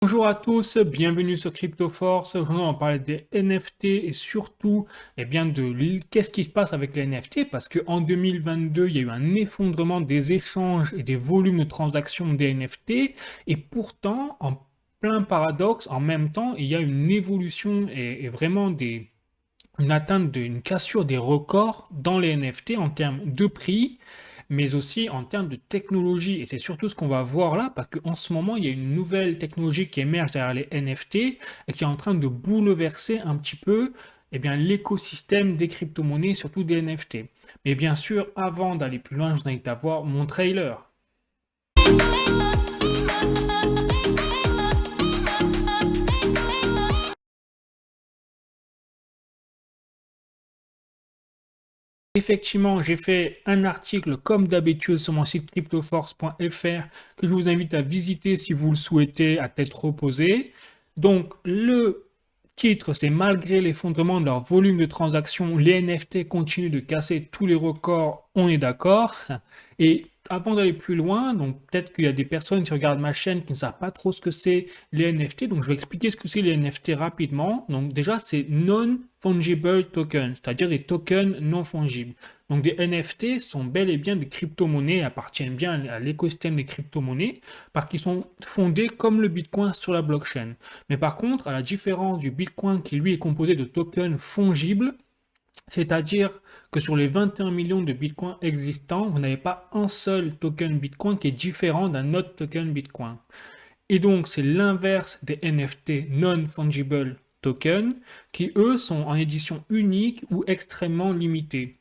Bonjour à tous, bienvenue sur CryptoForce. Aujourd'hui, on va parler des NFT et surtout, qu'est-ce qui se passe avec les NFT parce qu'en 2022, il y a eu un effondrement des échanges et des volumes de transactions des NFT et pourtant, en plein paradoxe, en même temps, il y a une évolution et vraiment une atteinte d'une cassure des records dans les NFT en termes de prix, mais aussi en termes de technologie. Et c'est surtout ce qu'on va voir là, parce qu'en ce moment, il y a une nouvelle technologie qui émerge derrière les NFT et qui est en train de bouleverser un petit peu l'écosystème des crypto-monnaies, surtout des NFT. Mais bien sûr, avant d'aller plus loin, je vous invite à voir mon trailer. Effectivement, j'ai fait un article comme d'habitude sur mon site cryptoforce.fr que je vous invite à visiter si vous le souhaitez à tête reposée. Donc, le titre, c'est malgré l'effondrement de leur volume de transactions, les NFT continuent de casser tous les records, on est d'accord. Et avant d'aller plus loin, donc peut-être qu'il y a des personnes qui regardent ma chaîne qui ne savent pas trop ce que c'est les NFT, donc je vais expliquer ce que c'est les NFT rapidement. Donc déjà, c'est non-fungible tokens, c'est-à-dire des tokens non fongibles. Donc des NFT sont bel et bien des crypto-monnaies, appartiennent bien à l'écosystème des crypto-monnaies, parce qu'ils sont fondés comme le Bitcoin sur la blockchain. Mais par contre, à la différence du Bitcoin qui lui est composé de tokens fongibles, c'est-à-dire que sur les 21 millions de bitcoins existants, vous n'avez pas un seul token bitcoin qui est différent d'un autre token bitcoin. Et donc, c'est l'inverse des NFT non-fungible tokens qui, eux, sont en édition unique ou extrêmement limitée.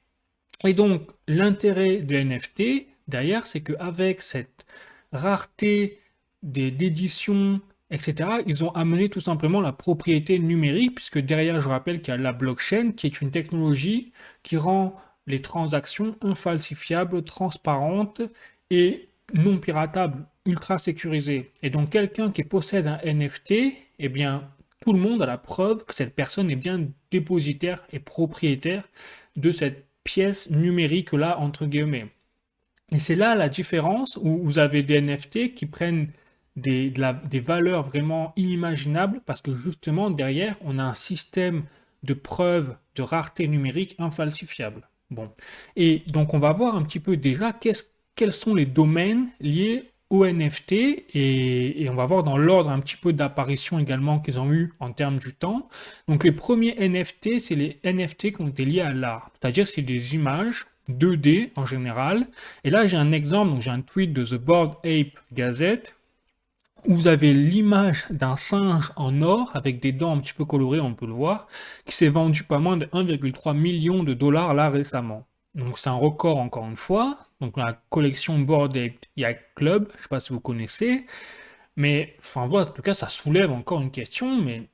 Et donc, l'intérêt des NFT, derrière, c'est qu'avec cette rareté d'édition, etc., ils ont amené tout simplement la propriété numérique, puisque derrière, je rappelle qu'il y a la blockchain, qui est une technologie qui rend les transactions infalsifiables, transparentes et non piratables, ultra sécurisées. Et donc, quelqu'un qui possède un NFT, eh bien, tout le monde a la preuve que cette personne est bien dépositaire et propriétaire de cette pièce numérique là, entre guillemets. Et c'est là la différence où vous avez des NFT qui prennent des valeurs vraiment inimaginables parce que justement derrière, on a un système de preuve de rareté numérique infalsifiable. Bon. Et donc on va voir un petit peu déjà quels sont les domaines liés aux NFT et on va voir dans l'ordre un petit peu d'apparition également qu'ils ont eu en termes du temps. Donc les premiers NFT, c'est les NFT qui ont été liés à l'art, c'est-à-dire c'est des images 2D en général. Et là j'ai un exemple, donc j'ai un tweet de The Bored Ape Gazette où vous avez l'image d'un singe en or avec des dents un petit peu colorées, on peut le voir, qui s'est vendu pas moins de 1,3 million de dollars là récemment. Donc c'est un record encore une fois. Donc la collection Bored Ape Yacht Club, je ne sais pas si vous connaissez, mais enfin voilà, en tout cas ça soulève encore une question, mais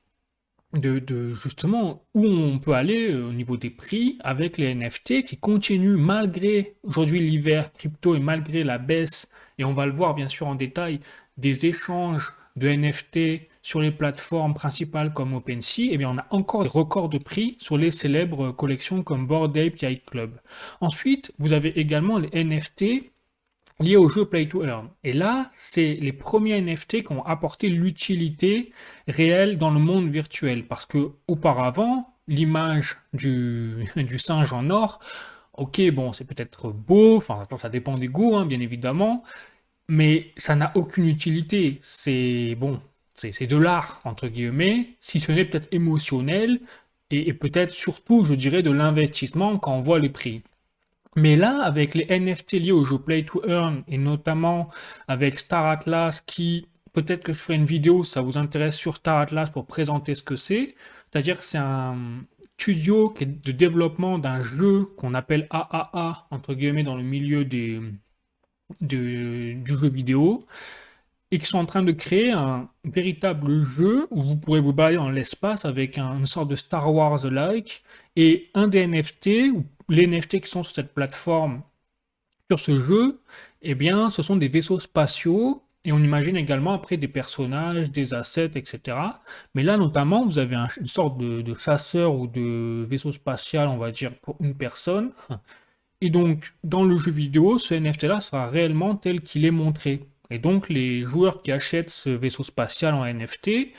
justement où on peut aller au niveau des prix avec les NFT qui continuent malgré aujourd'hui l'hiver crypto et malgré la baisse, et on va le voir bien sûr en détail, des échanges de NFT sur les plateformes principales comme OpenSea, et bien on a encore des records de prix sur les célèbres collections comme Bored Ape Yacht Club. Ensuite, vous avez également les NFT lié au jeu Play to Earn. Et là, c'est les premiers NFT qui ont apporté l'utilité réelle dans le monde virtuel. Parce que auparavant, l'image du singe en or, ok, bon, c'est peut-être beau, enfin, ça dépend des goûts, hein, bien évidemment, mais ça n'a aucune utilité. C'est bon, c'est de l'art, entre guillemets, si ce n'est peut-être émotionnel, et peut-être surtout, je dirais, de l'investissement quand on voit les prix. Mais là, avec les NFT liés au jeu Play to Earn, et notamment avec Star Atlas, qui, peut-être que je ferai une vidéo, si ça vous intéresse, sur Star Atlas pour présenter ce que c'est. C'est-à-dire que c'est un studio de développement d'un jeu qu'on appelle AAA, entre guillemets, dans le milieu du jeu vidéo, et qui sont en train de créer un véritable jeu où vous pourrez vous balader dans l'espace avec une sorte de Star Wars-like, et un des NFT, ou les NFT qui sont sur cette plateforme, sur ce jeu, eh bien, ce sont des vaisseaux spatiaux, et on imagine également après des personnages, des assets, etc. Mais là, notamment, vous avez une sorte de chasseur ou de vaisseau spatial, on va dire, pour une personne. Et donc, dans le jeu vidéo, ce NFT-là sera réellement tel qu'il est montré. Et donc, les joueurs qui achètent ce vaisseau spatial en NFT,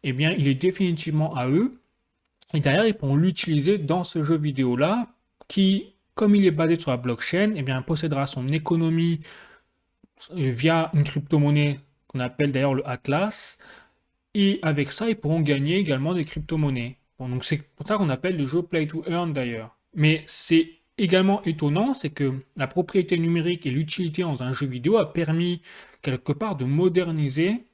eh bien, il est définitivement à eux. Et derrière, ils pourront l'utiliser dans ce jeu vidéo-là, qui, comme il est basé sur la blockchain, eh bien, possédera son économie via une crypto-monnaie qu'on appelle d'ailleurs le Atlas. Et avec ça, ils pourront gagner également des crypto-monnaies. Bon, donc c'est pour ça qu'on appelle le jeu Play to Earn d'ailleurs. Mais c'est également étonnant, c'est que la propriété numérique et l'utilité dans un jeu vidéo a permis quelque part de moderniser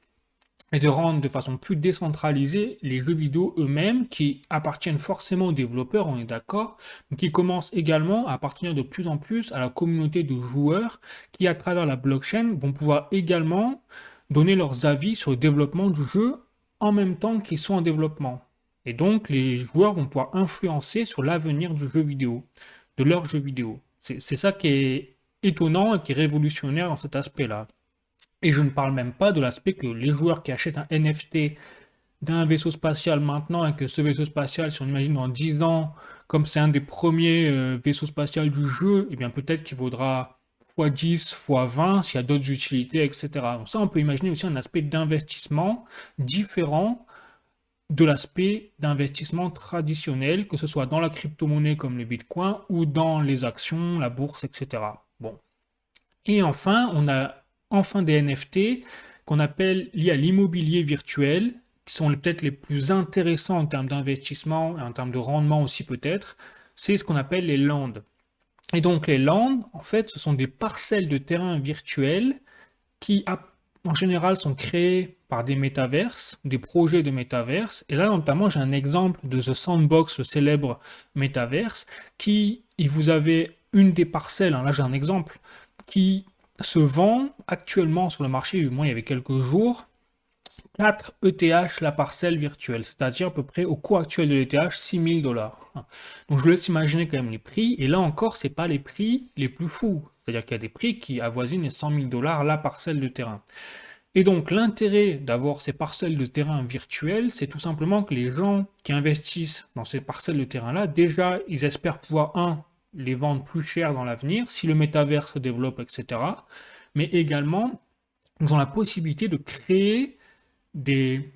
et de rendre de façon plus décentralisée les jeux vidéo eux-mêmes, qui appartiennent forcément aux développeurs, on est d'accord, mais qui commencent également à appartenir de plus en plus à la communauté de joueurs qui, à travers la blockchain, vont pouvoir également donner leurs avis sur le développement du jeu en même temps qu'ils sont en développement. Et donc, les joueurs vont pouvoir influencer sur l'avenir du jeu vidéo, de leur jeu vidéo. C'est ça qui est étonnant et qui est révolutionnaire dans cet aspect-là. Et je ne parle même pas de l'aspect que les joueurs qui achètent un NFT d'un vaisseau spatial maintenant et que ce vaisseau spatial, si on imagine dans 10 ans, comme c'est un des premiers vaisseaux spatials du jeu, eh bien peut-être qu'il vaudra x10, x20 s'il y a d'autres utilités, etc. Donc ça, on peut imaginer aussi un aspect d'investissement différent de l'aspect d'investissement traditionnel, que ce soit dans la crypto-monnaie comme le Bitcoin ou dans les actions, la bourse, etc. Bon. Et enfin, on a des NFT qu'on appelle liés à l'immobilier virtuel, qui sont peut-être les plus intéressants en termes d'investissement et en termes de rendement aussi peut-être. C'est ce qu'on appelle les lands. Et donc les lands, en fait, ce sont des parcelles de terrain virtuels qui, en général, sont créées par des métaverses, des projets de métaverses. Et là, notamment, j'ai un exemple de The Sandbox, le célèbre métaverse, qui, et vous avez une des parcelles, hein, là j'ai un exemple, qui se vend actuellement sur le marché, du moins il y avait quelques jours, 4 ETH la parcelle virtuelle, c'est-à-dire à peu près au coût actuel de l'ETH, 6 000 $. Donc je vous laisse imaginer quand même les prix, et là encore, c'est pas les prix les plus fous, c'est-à-dire qu'il y a des prix qui avoisinent les 100 000 $ la parcelle de terrain. Et donc l'intérêt d'avoir ces parcelles de terrain virtuelles, c'est tout simplement que les gens qui investissent dans ces parcelles de terrain-là, déjà, ils espèrent pouvoir, les vendre plus cher dans l'avenir, si le métavers se développe, etc. Mais également, ils ont la possibilité de créer des,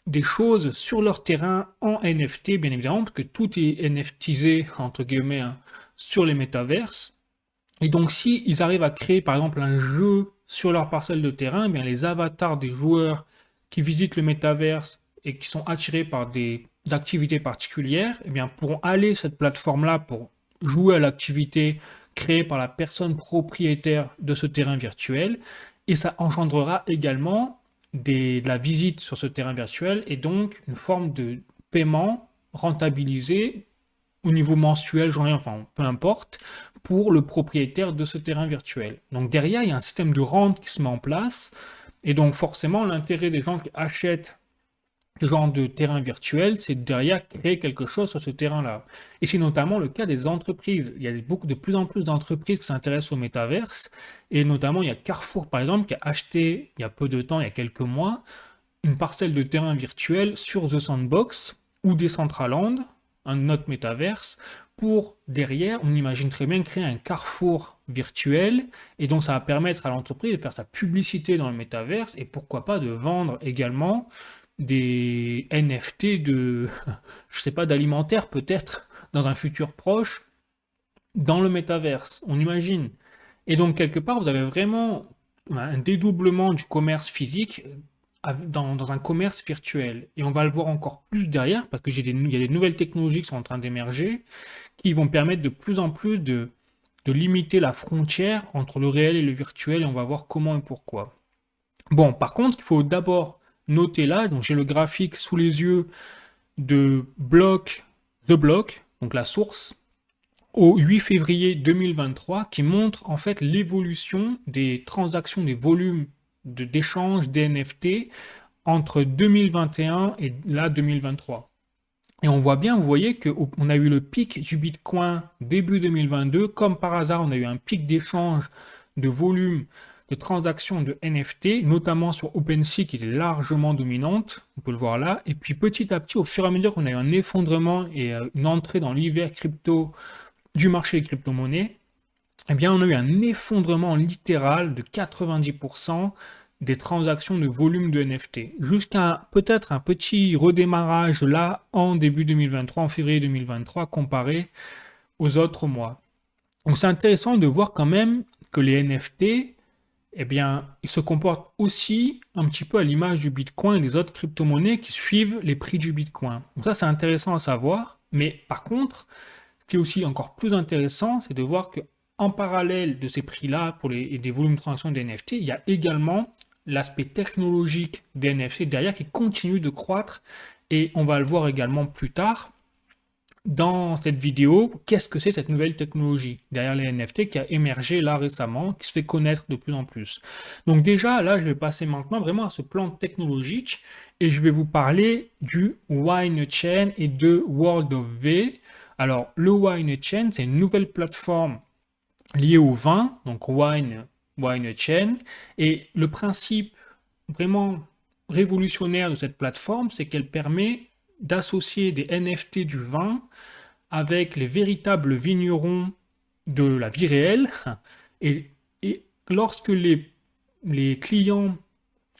des choses sur leur terrain en NFT, bien évidemment, parce que tout est NFTisé, entre guillemets, hein, sur les métaverses. Et donc, si ils arrivent à créer, par exemple, un jeu sur leur parcelle de terrain, eh bien, les avatars des joueurs qui visitent le métaverse et qui sont attirés par des activités particulières, eh bien, pourront aller sur cette plateforme-là pour jouer à l'activité créée par la personne propriétaire de ce terrain virtuel. Et ça engendrera également de la visite sur ce terrain virtuel et donc une forme de paiement rentabilisé au niveau mensuel, journalier, enfin peu importe, pour le propriétaire de ce terrain virtuel. Donc derrière, il y a un système de rente qui se met en place, et donc forcément, l'intérêt des gens qui achètent ce genre de terrain virtuel, c'est derrière créer quelque chose sur ce terrain-là. Et c'est notamment le cas des entreprises. Il y a de plus en plus d'entreprises qui s'intéressent au métaverse, et notamment il y a Carrefour par exemple qui a acheté il y a peu de temps, il y a quelques mois, une parcelle de terrain virtuel sur The Sandbox ou Decentraland, un autre métaverse, pour derrière, on imagine très bien créer un carrefour virtuel, et donc ça va permettre à l'entreprise de faire sa publicité dans le métaverse, et pourquoi pas de vendre également des NFT de, je sais pas, d'alimentaire peut-être, dans un futur proche, dans le métaverse, on imagine. Et donc quelque part, vous avez vraiment un dédoublement du commerce physique dans un commerce virtuel. Et on va le voir encore plus derrière, parce qu'il y a des nouvelles technologies qui sont en train d'émerger, qui vont permettre de plus en plus de limiter la frontière entre le réel et le virtuel, et on va voir comment et pourquoi. Bon, par contre, il faut d'abord noter là, donc j'ai le graphique sous les yeux de The Block, donc la source, au 8 février 2023, qui montre en fait l'évolution des transactions, des volumes d'échange des NFT entre 2021 et là 2023. Et on voit bien, vous voyez qu'on a eu le pic du Bitcoin début 2022, comme par hasard, on a eu un pic d'échange de volume de transactions de NFT, notamment sur OpenSea qui était largement dominante, on peut le voir là, et puis petit à petit, au fur et à mesure qu'on a eu un effondrement et une entrée dans l'hiver crypto du marché des crypto-monnaies, eh bien, on a eu un effondrement littéral de 90% des transactions de volume de NFT, jusqu'à peut-être un petit redémarrage là en début 2023, en février 2023, comparé aux autres mois. Donc c'est intéressant de voir quand même que les NFT, eh bien, ils se comportent aussi un petit peu à l'image du Bitcoin et des autres crypto-monnaies qui suivent les prix du Bitcoin. Donc ça, c'est intéressant à savoir. Mais par contre, ce qui est aussi encore plus intéressant, c'est de voir que en parallèle de ces prix-là pour et des volumes de transaction des NFT, il y a également l'aspect technologique des NFT derrière qui continue de croître. Et on va le voir également plus tard dans cette vidéo, qu'est-ce que c'est cette nouvelle technologie derrière les NFT qui a émergé là récemment, qui se fait connaître de plus en plus. Donc déjà, là, je vais passer maintenant vraiment à ce plan technologique et je vais vous parler du Wine Chain et de World of V. Alors, le Wine Chain, c'est une nouvelle plateforme liée au vin, donc Wine Chain, et le principe vraiment révolutionnaire de cette plateforme, c'est qu'elle permet d'associer des NFT du vin avec les véritables vignerons de la vie réelle. Et lorsque les clients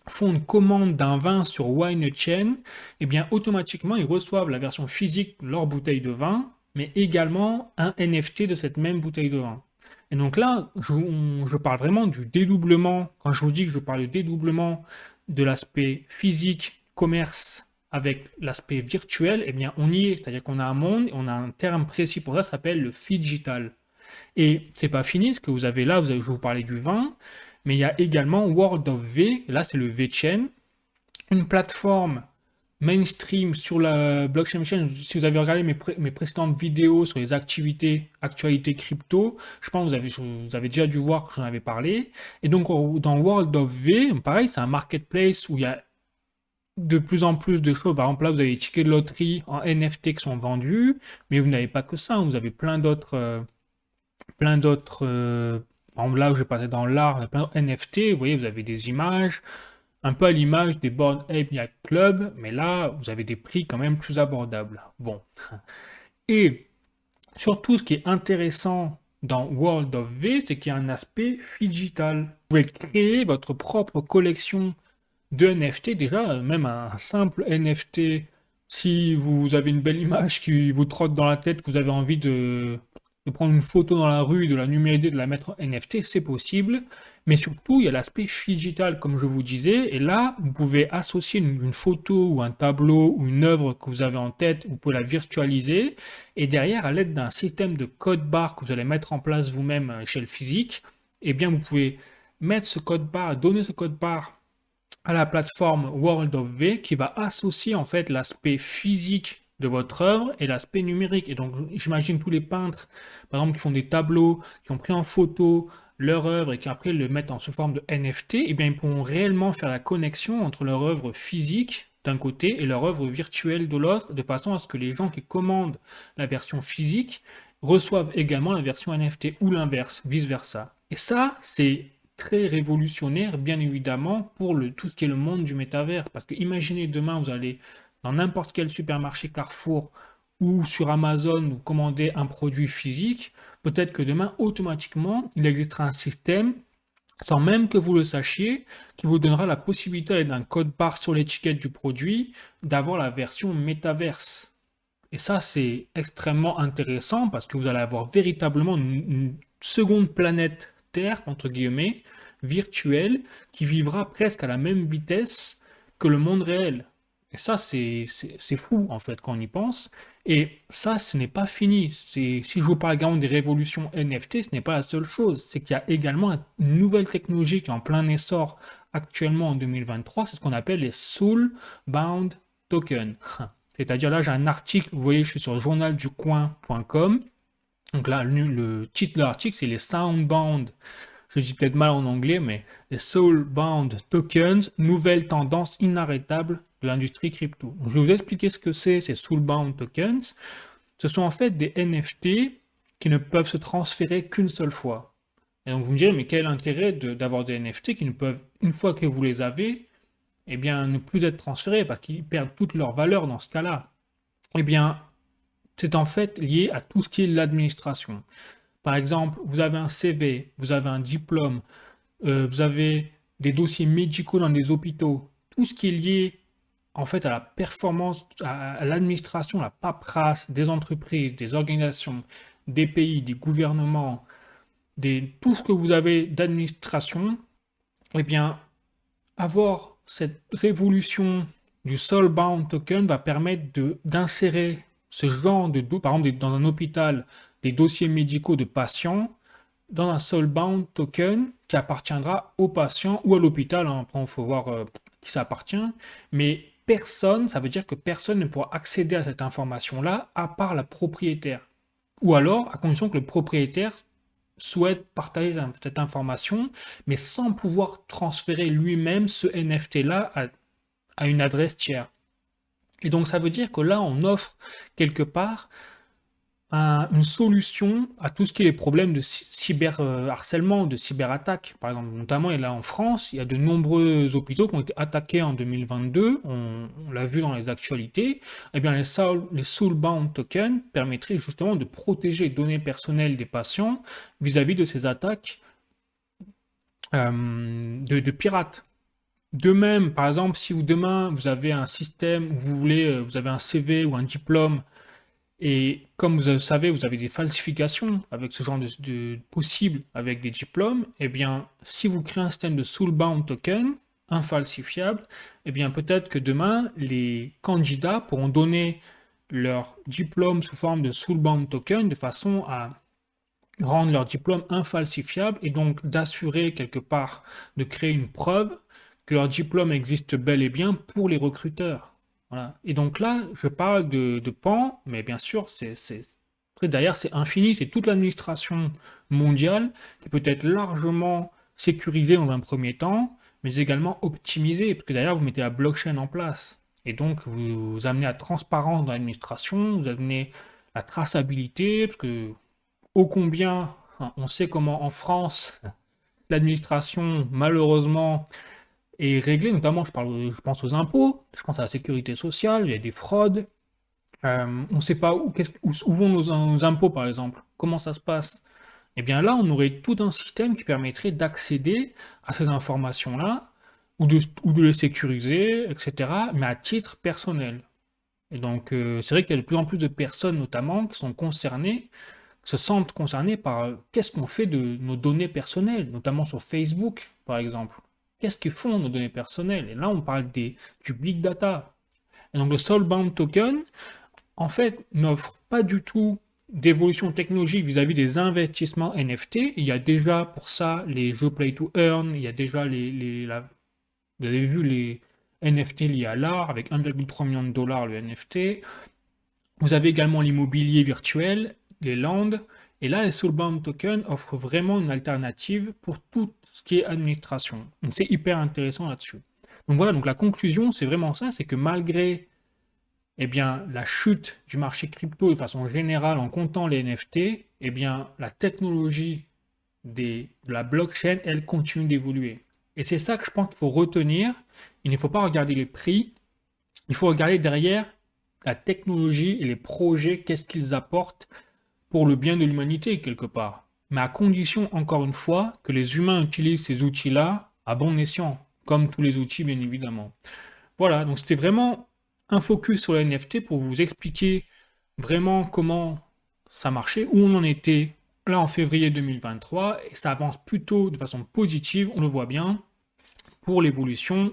font une commande d'un vin sur Wine Chain, eh bien automatiquement ils reçoivent la version physique de leur bouteille de vin, mais également un NFT de cette même bouteille de vin. Et donc là, je parle vraiment du dédoublement. Quand je vous dis que je parle du dédoublement de l'aspect physique, commerce, avec l'aspect virtuel, eh bien on y est. C'est-à-dire qu'on a un monde, on a un terme précis pour ça, ça s'appelle le digital. Et c'est pas fini, ce que vous avez là, je vais vous parler du vin, mais il y a également World of V, là c'est le V-Chain, une plateforme mainstream sur la blockchain chain. Si vous avez regardé mes précédentes vidéos sur les actualités crypto, je pense que vous avez déjà dû voir que j'en avais parlé. Et donc dans World of V, pareil, c'est un marketplace où il y a de plus en plus de choses. Par exemple, là, vous avez les tickets de loterie en NFT qui sont vendus, mais vous n'avez pas que ça, hein. Vous avez plein d'autres. Par exemple, là où je vais passer dans l'art, il y a plein d'autres NFT. Vous voyez, vous avez des images, un peu à l'image des Bored Ape Yacht Club, mais là, vous avez des prix quand même plus abordables. Bon. Et surtout, ce qui est intéressant dans World of V, c'est qu'il y a un aspect digital. Vous pouvez créer votre propre collection de NFT, déjà, même un simple NFT, si vous avez une belle image qui vous trotte dans la tête, que vous avez envie de prendre une photo dans la rue, de la numériser, de la mettre en NFT, c'est possible. Mais surtout, il y a l'aspect digital, comme je vous disais, et là, vous pouvez associer une photo ou un tableau ou une œuvre que vous avez en tête, vous pouvez la virtualiser, et derrière, à l'aide d'un système de code barre que vous allez mettre en place vous-même à l'échelle physique, eh bien, vous pouvez mettre ce code barre, donner ce code barre à la plateforme World of V qui va associer en fait l'aspect physique de votre œuvre et l'aspect numérique. Et donc j'imagine tous les peintres, par exemple, qui font des tableaux, qui ont pris en photo leur œuvre et qui après le mettent en sous forme de NFT, eh bien ils pourront réellement faire la connexion entre leur œuvre physique d'un côté et leur œuvre virtuelle de l'autre, de façon à ce que les gens qui commandent la version physique reçoivent également la version NFT ou l'inverse, vice-versa. Et ça, c'est très révolutionnaire, bien évidemment, pour tout ce qui est le monde du métavers. Parce que imaginez demain, vous allez dans n'importe quel supermarché Carrefour ou sur Amazon, vous commandez un produit physique, peut-être que demain, automatiquement, il existera un système, sans même que vous le sachiez, qui vous donnera la possibilité d'un code barre sur l'étiquette du produit, d'avoir la version métaverse. Et ça, c'est extrêmement intéressant parce que vous allez avoir véritablement une seconde planète Terre, entre guillemets, virtuelle, qui vivra presque à la même vitesse que le monde réel. Et ça, c'est fou, en fait, quand on y pense. Et ça, ce n'est pas fini. Si je vous parle également des révolutions NFT, ce n'est pas la seule chose. C'est qu'il y a également une nouvelle technologie qui est en plein essor actuellement en 2023. C'est ce qu'on appelle les Soulbound Tokens. C'est-à-dire là, j'ai un article, vous voyez, je suis sur journalducoin.com. Donc là, le titre de l'article, c'est les Soulbound. Je dis peut-être mal en anglais, mais les Soulbound Tokens, nouvelle tendance inarrêtable de l'industrie crypto. Donc, je vais vous expliquer ce que c'est, ces Soulbound Tokens. Ce sont en fait des NFT qui ne peuvent se transférer qu'une seule fois. Et donc vous me direz, mais quel est l'intérêt d'avoir des NFT qui ne peuvent, une fois que vous les avez, eh bien, ne plus être transférés parce qu'ils perdent toute leur valeur dans ce cas-là? Eh bien, c'est en fait lié à tout ce qui est l'administration. Par exemple, vous avez un CV, vous avez un diplôme, vous avez des dossiers médicaux dans des hôpitaux, tout ce qui est lié en fait à la performance, à l'administration, la paperasse des entreprises, des organisations, des pays, des gouvernements, tout ce que vous avez d'administration, eh bien, avoir cette révolution du Soulbound Token va permettre d'insérer ce genre par exemple, dans un hôpital, des dossiers médicaux de patients dans un Soulbound Token qui appartiendra au patient ou à l'hôpital. Hein. Après, il faut voir qui ça appartient. Mais personne, ça veut dire que personne ne pourra accéder à cette information-là à part la propriétaire. Ou alors, à condition que le propriétaire souhaite partager cette information, mais sans pouvoir transférer lui-même ce NFT-là à une adresse tiers. Et donc, ça veut dire que là, on offre quelque part une solution à tout ce qui est les problèmes de cyberharcèlement, de cyberattaque. Par exemple, notamment, et là en France, il y a de nombreux hôpitaux qui ont été attaqués en 2022, on l'a vu dans les actualités. Eh bien, les Soulbound Tokens permettraient justement de protéger les données personnelles des patients vis-à-vis de ces attaques de pirates. De même, par exemple, si demain vous avez un système où vous avez un CV ou un diplôme, et comme vous savez, vous avez des falsifications avec ce genre de possible avec des diplômes, eh bien, si vous créez un système de Soulbound Token, infalsifiable, eh bien, peut-être que demain, les candidats pourront donner leur diplôme sous forme de Soulbound Token de façon à rendre leur diplôme infalsifiable et donc d'assurer quelque part de créer une preuve que leur diplôme existe bel et bien pour les recruteurs. Voilà. Et donc là, je parle de pans, mais bien sûr, après, derrière, c'est infini, c'est toute l'administration mondiale qui peut être largement sécurisée dans un premier temps, mais également optimisée, parce que derrière, vous mettez la blockchain en place. Et donc, vous amenez la transparence dans l'administration, vous amenez la traçabilité, parce que ô combien on sait comment en France, l'administration, malheureusement, est réglée, notamment je pense aux impôts, je pense à la sécurité sociale, il y a des fraudes, on ne sait pas où vont nos impôts par exemple, comment ça se passe. Et bien là, on aurait tout un système qui permettrait d'accéder à ces informations-là, ou de les sécuriser, etc., mais à titre personnel. Et donc, c'est vrai qu'il y a de plus en plus de personnes, notamment, qui sont concernées, se sentent concernés par qu'est-ce qu'on fait de nos données personnelles, notamment sur Facebook, par exemple. Qu'est-ce qu'ils font nos données personnelles? Et là, on parle du big data. Et donc, le Soulbound Token, en fait, n'offre pas du tout d'évolution technologique vis-à-vis des investissements NFT. Il y a déjà pour ça les jeux Play to Earn, il y a déjà vous avez vu les NFT liés à l'art avec 1,3 million de dollars le NFT. Vous avez également l'immobilier virtuel, les lands, et là, les Soulbound Tokens offrent vraiment une alternative pour tout ce qui est administration. Donc c'est hyper intéressant là-dessus. Donc voilà, donc la conclusion, c'est vraiment ça, c'est que malgré eh bien, la chute du marché crypto de façon générale en comptant les NFT, eh bien, la technologie de la blockchain, elle continue d'évoluer. Et c'est ça que je pense qu'il faut retenir. Il ne faut pas regarder les prix, il faut regarder derrière la technologie et les projets, qu'est-ce qu'ils apportent pour le bien de l'humanité, quelque part. Mais à condition, encore une fois, que les humains utilisent ces outils-là à bon escient, comme tous les outils, bien évidemment. Voilà, donc c'était vraiment un focus sur les NFT pour vous expliquer vraiment comment ça marchait, où on en était là en février 2023, et ça avance plutôt de façon positive, on le voit bien, pour l'évolution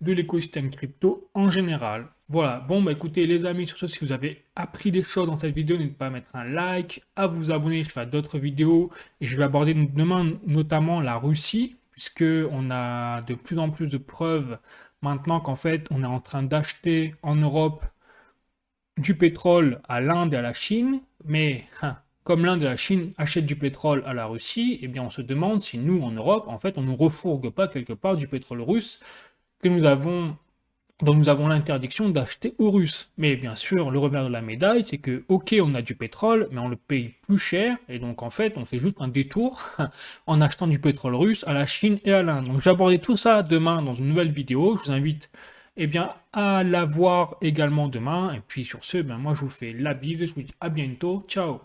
de l'écosystème crypto en général. Voilà, bon bah écoutez les amis, sur ce, si vous avez appris des choses dans cette vidéo, n'hésitez pas à mettre un like, à vous abonner, je fais d'autres vidéos, et je vais aborder demain notamment la Russie, puisque on a de plus en plus de preuves maintenant qu'en fait on est en train d'acheter en Europe du pétrole à l'Inde et à la Chine, mais comme l'Inde et la Chine achètent du pétrole à la Russie, eh bien on se demande si nous en Europe, en fait, on ne refourgue pas quelque part du pétrole russe dont nous avons l'interdiction d'acheter aux Russes. Mais bien sûr, le revers de la médaille, c'est que, ok, on a du pétrole, mais on le paye plus cher, et donc en fait, on fait juste un détour en achetant du pétrole russe à la Chine et à l'Inde. Donc j'ai abordé tout ça demain dans une nouvelle vidéo, je vous invite eh bien, à la voir également demain, et puis sur ce, moi je vous fais la bise, je vous dis à bientôt, ciao.